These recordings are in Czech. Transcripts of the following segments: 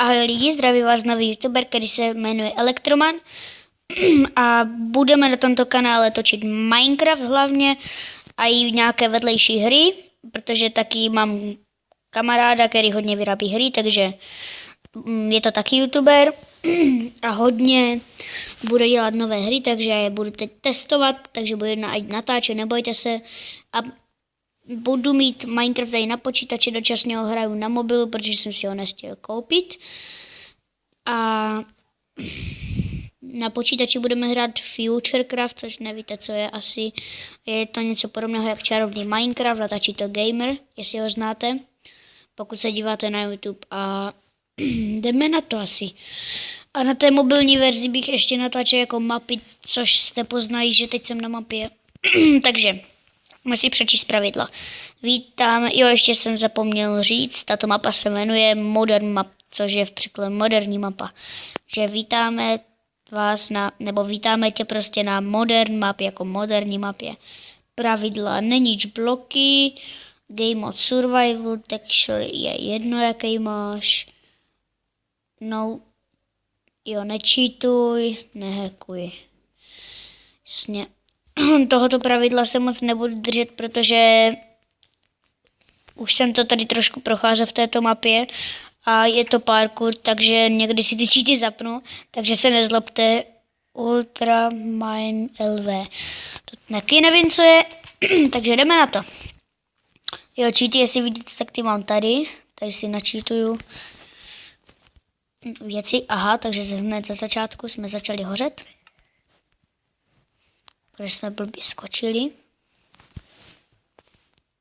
Ahoj lidi, zdraví vás nový youtuber, který se jmenuje Elektroman a budeme na tomto kanále točit Minecraft hlavně a i nějaké vedlejší hry, protože taky mám kamaráda, který hodně vyrábí hry, takže je to taky youtuber a hodně bude dělat nové hry, takže je budu teď testovat, takže budu natáčet, nebojte se. A budu mít Minecraft tady na počítači, dočasně ho hraju na mobilu, protože jsem si ho nestihl koupit. A na počítači budeme hrát Futurecraft, což nevíte, co je asi. Je to něco podobného jak čarovný Minecraft, natáčí to Gamer, jestli ho znáte, pokud se díváte na YouTube. A jdeme na to asi. A na té mobilní verzi bych ještě natáčel jako mapy, což jste poznali, že teď jsem na mapě. Takže musím přečíst pravidla. Vítám, ještě jsem zapomněl říct, tato mapa se jmenuje Modern Map, což je v překladu moderní mapa. Že vítáme vás vítáme tě prostě na Modern Map, jako moderní mapě. Pravidla, neníč bloky, Game Mode Survival, texture je jedno, jaký máš. No, nečítuj, nehackuj. Jasně. Tohoto pravidla se moc nebudu držet, protože už jsem to tady trošku procházel v této mapě a je to parkour, takže někdy si ty cheaty zapnu, takže se nezlobte. Ultramine LV. To taky nevím, co je, takže jdeme na to. Cheaty, jestli vidíte, tak ty mám tady. Tady si načítuju věci. Aha, takže hned za začátku jsme začali hořet. Protože jsme blbě skočili.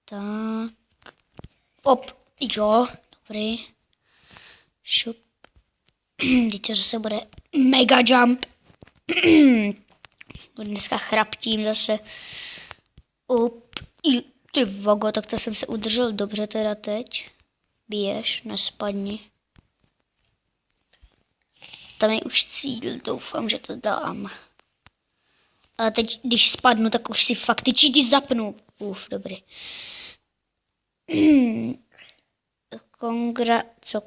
Tak. Jo, dobrý. Šup. Teď zase bude mega jump. Dneska chraptím zase. Ty vogo, tak to jsem se udržel dobře teda teď. Běž, nespadni. Tam je už cíl, doufám, že to dám. Ale teď, když spadnu, tak už si fakt ty cheaty zapnu. Dobrý.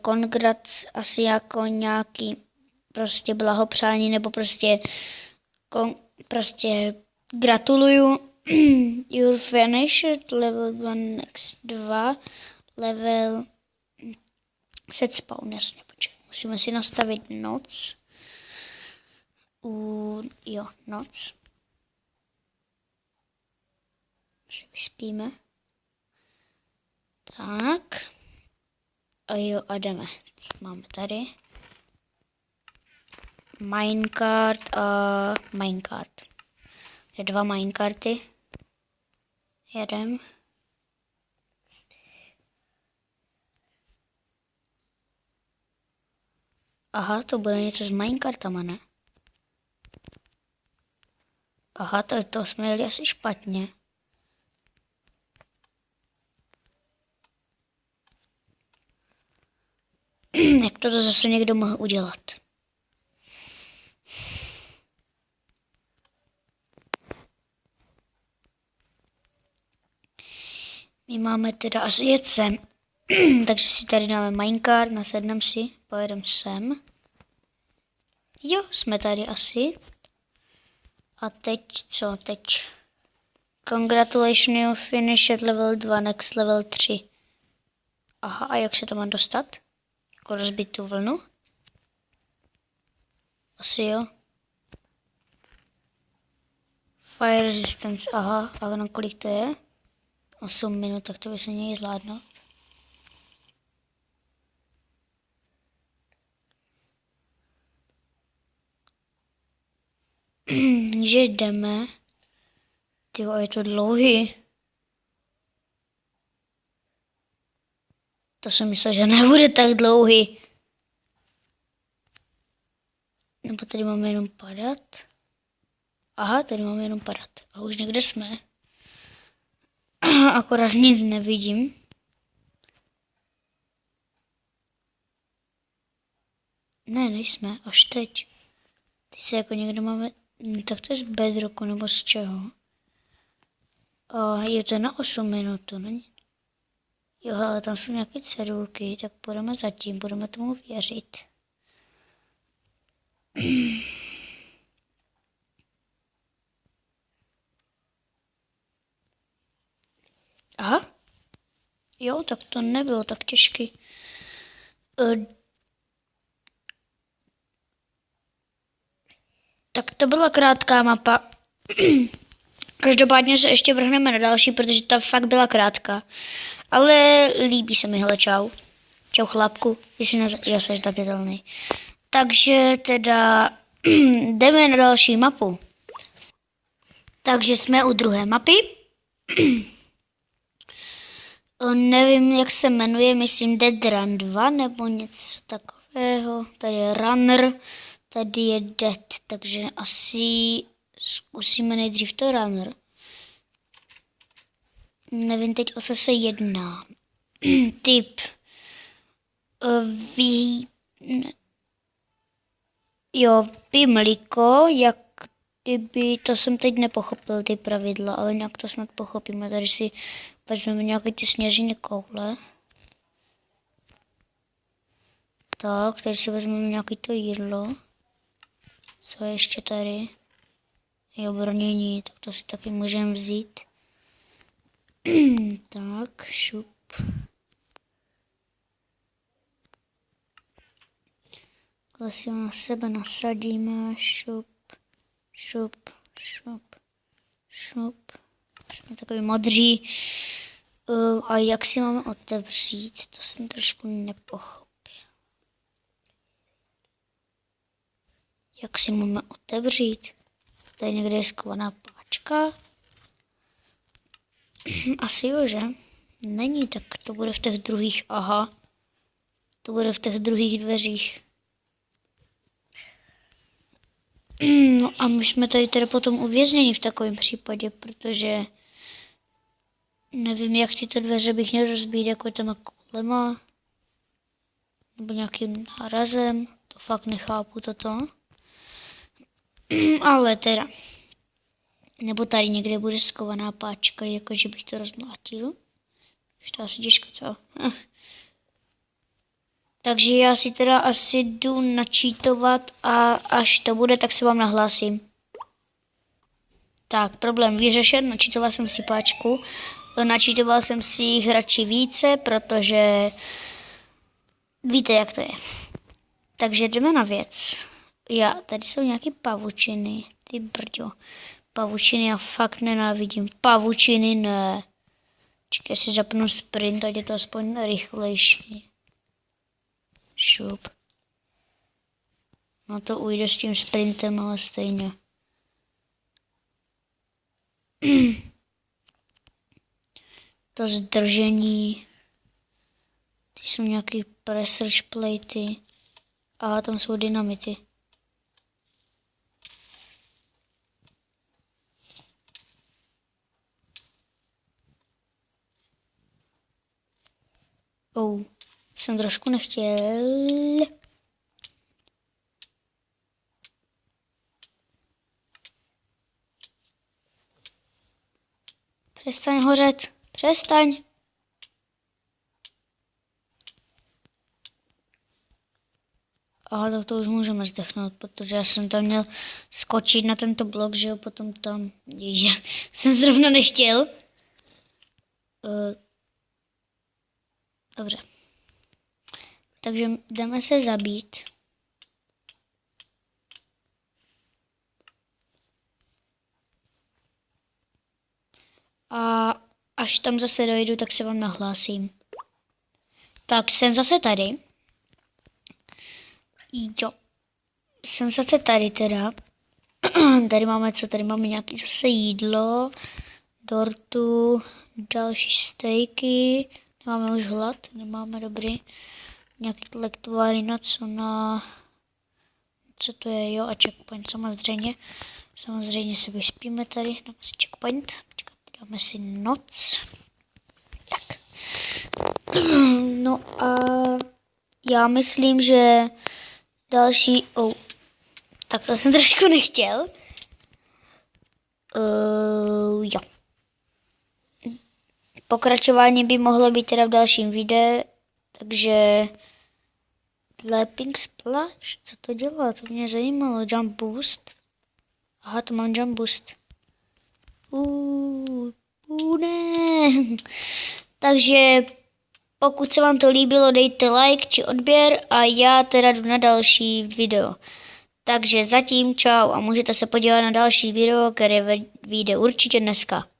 Congrats asi jako nějaký prostě blahopřání, nebo prostě gratuluju. You're finished, level 1, next 2, level set spawn, jasně, počkej. Musíme si nastavit noc. Noc. Si vyspíme. Tak. A jdeme. Máme tady minecart a minecart. Je 2 minecarty. Jedem. Aha, to bude něco s minecartama, ne? Aha, to jsme jeli asi špatně. Jak to zase někdo mohl udělat? My máme teda asi jet sem. Takže si tady dáme minecart, nasedneme si, pojedeme sem. Jo, jsme tady asi. A teď co? Teď. Congratulations, you finished level 2, next level 3. Aha, a jak se tam mám dostat? Jako rozbít tu vlnu? Asi jo. Fire resistance, aha, a na kolik to je? 8 minut, tak to by se měli zvládnout. Že jdeme. Tyjo, je to dlouhý. To jsem myslel, že nebude tak dlouhý. Nebo tady máme jenom padat. Aha, tady máme jenom padat. A už někde jsme. Akorát nic nevidím. Ne, nejsme, až teď. Teď se jako někde máme, tak to je z bedrocku nebo z čeho. Je to na 8 minut, to není. Jo, ale tam jsou nějaké cedulky, tak půjdeme zatím, budeme tomu věřit. Aha. Jo, tak to nebylo tak těžký. Tak to byla krátká mapa. Každopádně se ještě vrhneme na další, protože ta fakt byla krátká. Ale líbí se mi, hele, čau. Čau chlapku, já jsem zapětelný. Takže teda jdeme na další mapu. Takže jsme u druhé mapy. Nevím, jak se jmenuje, myslím Dead Run 2 nebo něco takového. Tady je Runner, tady je Dead, takže asi zkusíme nejdřív to Runner. Nevím teď, o co se jedná. Typ. Pij mlíko, jak kdyby, to jsem teď nepochopil, ty pravidla, ale nějak to snad pochopíme. Tady si vezmeme nějaké ty sněžiny koule. Tak, tady si vezmeme nějaké to jídlo. Co je ještě tady? Jo, brnění, tak to si taky můžeme vzít. Tak, šup. Takhle si na sebe nasadíme, šup, šup, šup, šup. Jsme takový modří. A jak si máme otevřít? To jsem trošku nepochopil. Jak si máme otevřít? Tady někde je skovaná páčka. Asi jo, že? Není, tak to bude v těch druhých, aha. To bude v těch druhých dveřích. No a my jsme tady teda potom uvězněni v takovém případě, protože nevím, jak tyto dveře bych měl rozbít, jako těma koulema. Nebo nějakým nárazem. To fakt nechápu toto. Ale teda. Nebo tady někde bude skovaná páčka, jakože bych to rozmlátil. Už to asi těžko, co? Takže já si teda asi jdu načítovat a až to bude, tak se vám nahlásím. Tak, problém vyřešen, načítoval jsem si páčku. Načítoval jsem si jich radši více, protože víte, jak to je. Takže jdeme na věc. Tady jsou nějaké pavučiny. Ty brďo. Pavučiny já fakt nenávidím. Pavučiny ne. Čekaj, si zapnu sprint, ať je to aspoň rychlejší. Šup. No to ujde s tím sprintem, ale stejně. To zdržení. Ty jsou nějaký pressure platey. A tam jsou dynamity. Jsem trošku nechtěl. Přestaň hořet. Přestaň. Aha, tak to už můžeme zdechnout, protože já jsem tam měl skočit na tento blok, že jo, potom tam, jsem zrovna nechtěl. Dobře. Takže jdeme se zabít. A až tam zase dojdu, tak se vám nahlásím. Tak, jsem zase tady. Jo. Jsem zase tady teda. Tady máme co? Tady máme nějaké zase jídlo, dortu, další stejky. Nemáme už hlad, nemáme dobrý. Nějaký lektovary na co na... Co to je, jo, a checkpoint samozřejmě. Samozřejmě se vyspíme tady, dáme si checkpoint. Počkat, dáme si noc. Tak. No a já myslím, že další... tak to jsem trošku nechtěl. Jo. pokračování by mohlo být teda v dalším videu, takže Lapping Splash, co to dělá, to mě zajímalo, Jump Boost, aha, to mám Jump Boost, ne, takže pokud se vám to líbilo, dejte like či odběr a já teda jdu na další video. Takže zatím čau a můžete se podívat na další video, které vyjde určitě dneska.